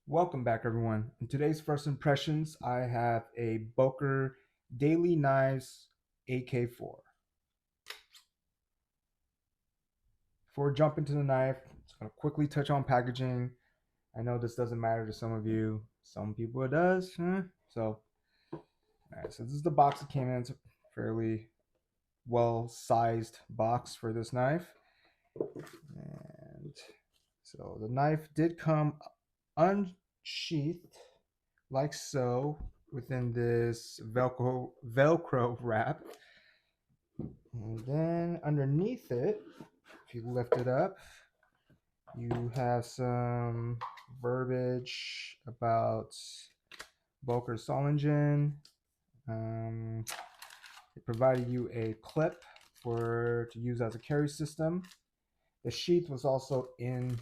Welcome back, everyone. In today's first impressions, I have a Boker Daily Knives AK4. Before we jump into the knife, I'm just going to quickly touch on packaging. I know this doesn't matter to some of you. Some people it does. So, all right, so this is the box it came in. It's a fairly well-sized box for this knife. And so the knife did come unsheathed like so within this Velcro wrap. And then underneath it, if you lift it up, you have some verbiage about Boker Solingen. It provided you a clip to use as a carry system. The sheath was also in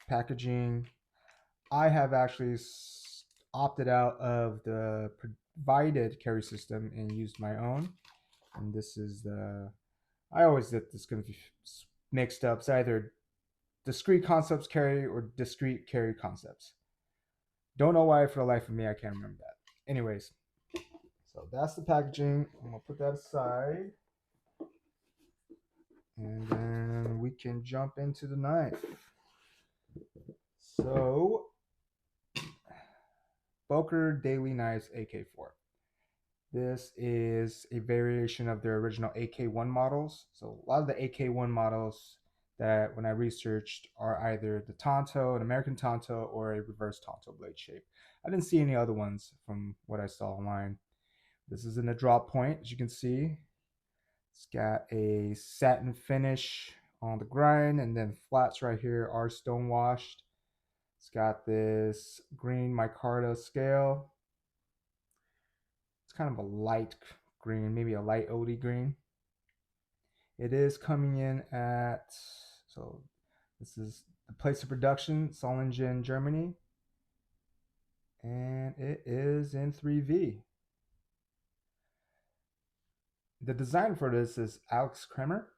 packaging. I have actually opted out of the provided carry system and used my own. And this is I always get this mixed up. It's either discrete concepts carry or discrete carry concepts. Don't know why for the life of me I can't remember that. Anyways, so that's the packaging. I'm gonna put that aside, and then we can jump into the knife. So, Boker Daily Knives AK4. This is a variation of their original AK1 models. So a lot of the AK1 models that when I researched are either the Tonto, an American Tonto, or a reverse Tonto blade shape. I didn't see any other ones from what I saw online. This is in a drop point, as you can see. It's got a satin finish on the grind, and then flats right here are stone washed. It's got this green micarta scale. It's kind of a light green, maybe a light OD green. It is coming in at, so this is the place of production, Solingen, Germany. And it is in 3V. The designer for this is Alex Kremer.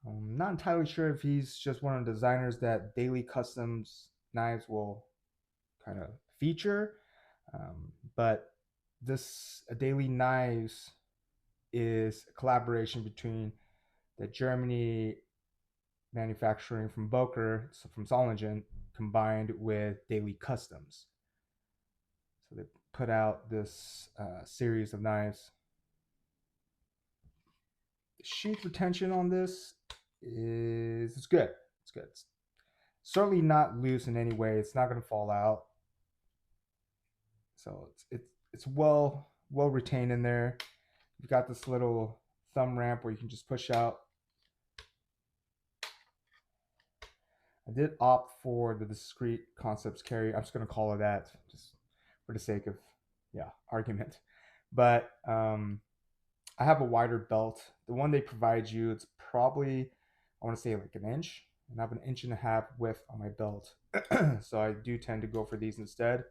I'm not entirely sure if he's just one of the designers that Daily Customs knives will kind of feature. But this Daily Knives is a collaboration between the Germany manufacturing from Boker, so from Solingen, combined with Daily Customs. So they put out this series of knives. The sheath retention on this it's good. It's good. It's certainly not loose in any way. It's not going to fall out. So it's well retained in there. You've got this little thumb ramp where you can just push out. I did opt for the discrete concepts carry. I'm just going to call it that just for the sake of argument. But I have a wider belt. The one they provide you, it's probably, I want to say like an inch, and I have an inch and a half width on my belt. So I do tend to go for these instead.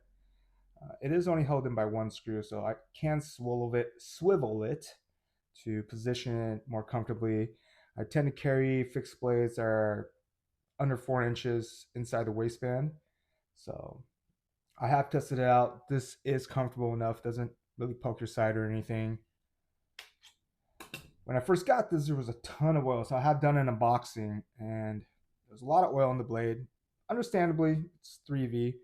It is only held in by one screw, so I can swivel it to position it more comfortably. I tend to carry fixed blades that are under 4 inches inside the waistband. So I have tested it out. This is comfortable enough, doesn't really poke your side or anything. When I first got this, there was a ton of oil. So I have done an unboxing and there's a lot of oil on the blade. Understandably, it's 3V.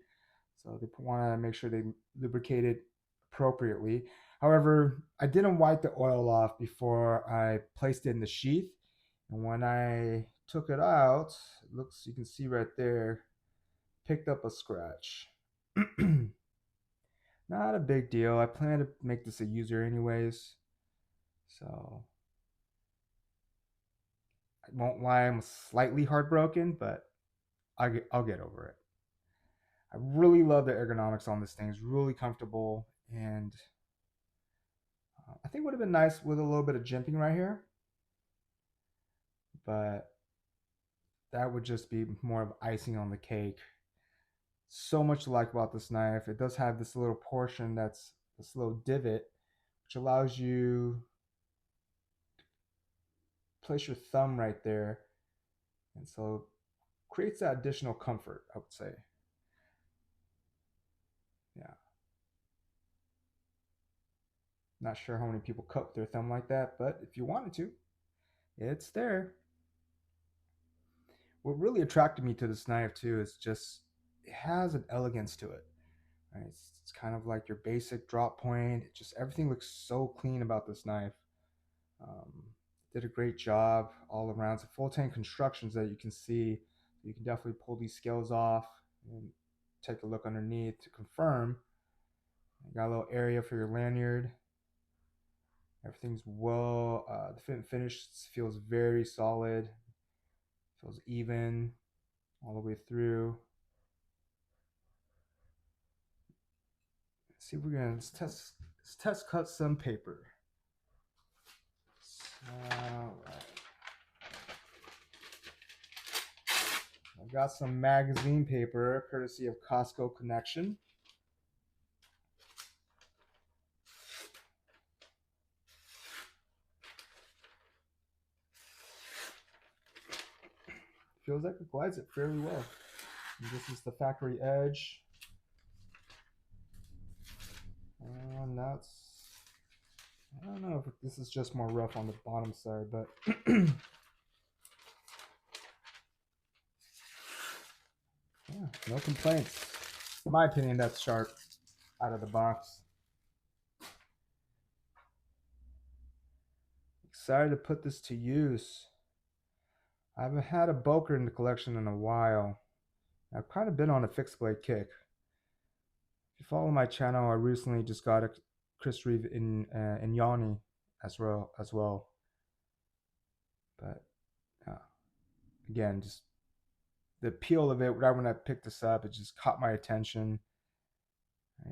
So they want to make sure they lubricate it appropriately. However, I didn't wipe the oil off before I placed it in the sheath. And when I took it out, it looks, you can see right there, picked up a scratch. Not a big deal. I plan to make this a user anyways. So I won't lie, I'm slightly heartbroken, but I'll get over it. I really love the ergonomics on this thing. It's really comfortable, and I think it would have been nice with a little bit of jimping right here, but that would just be more of icing on the cake. So much to like about this knife. It does have this little portion that's this little divot, which allows you to place your thumb right there, and so creates that additional comfort, I would say. Not sure how many people cut with their thumb like that, but if you wanted to, it's there. What really attracted me to this knife too is just it has an elegance to it. Right? It's kind of like your basic drop point. Just everything looks so clean about this knife. Um, did a great job all around. It's a full tank constructions that you can see. You can definitely pull these scales off and take a look underneath to confirm. You got a little area for your lanyard. Everything's well. The fit and finish feels very solid. Feels even all the way through. Let's see if we're gonna let's test cut some paper. All right. I've got some magazine paper courtesy of Costco Connection. Feels like it glides it fairly well. And this is the factory edge. Now it's, I don't know if this is just more rough on the bottom side, but yeah, no complaints. In my opinion, that's sharp out of the box. Excited to put this to use. I haven't had a Boker in the collection in a while. I've kind of been on a fixed blade kick. If you follow my channel, I recently just got a Chris Reeve in Yanni as well. But again, just the appeal of it. Right when I picked this up, it just caught my attention.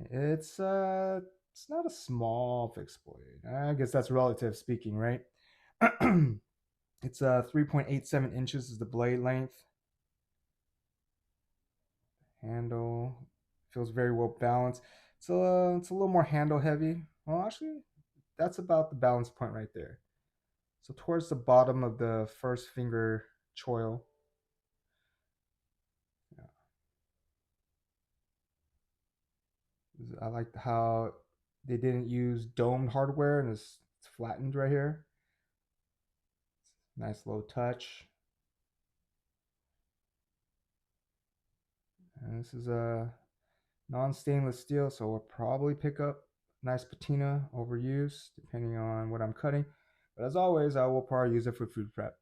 It's not a small fixed blade. I guess that's relative speaking, right? It's 3.87 inches is the blade length. Handle feels very well balanced. It's a little more handle heavy. Well, actually, that's about the balance point right there. So towards the bottom of the first finger choil. Yeah. I like how they didn't use domed hardware and it's flattened right here. Nice low touch. And this is a non-stainless steel, so we'll probably pick up nice patina over use depending on what I'm cutting. But as always, I will probably use it for food prep.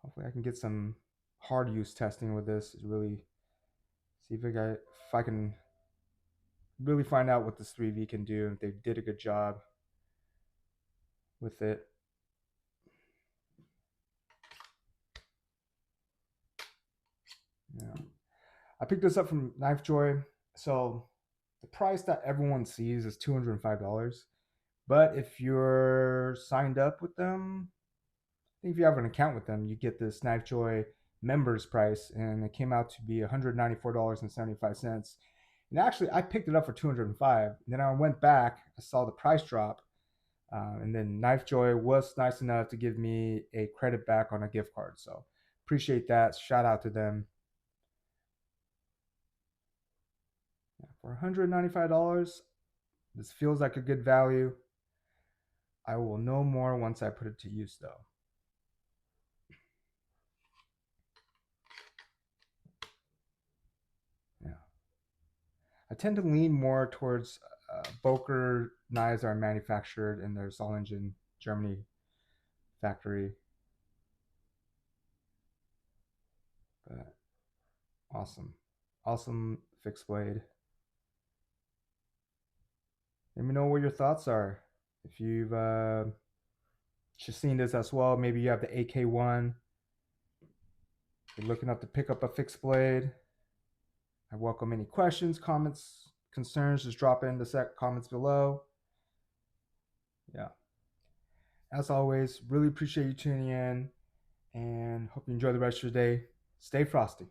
Hopefully I can get some hard use testing with this. Really see if I can really find out what this 3V can do. If they did a good job with it. Yeah. I picked this up from Knife Joy. So the price that everyone sees is $205. But if you're signed up with them, I think if you have an account with them, you get this Knife Joy members price, and it came out to be $194.75. And actually, I picked it up for $205. Then I went back, I saw the price drop, and then Knife Joy was nice enough to give me a credit back on a gift card. So appreciate that. Shout out to them. For $195, this feels like a good value. I will know more once I put it to use, though. Yeah. I tend to lean more towards Boker knives that are manufactured in their Solingen, Germany factory. But awesome. Awesome fixed blade. Let me know what your thoughts are. If you've just seen this as well, maybe you have the AK1. You're looking up to pick up a fixed blade. I welcome any questions, comments, concerns. Just drop it in the comments below. Yeah. As always, really appreciate you tuning in and hope you enjoy the rest of your day. Stay frosty.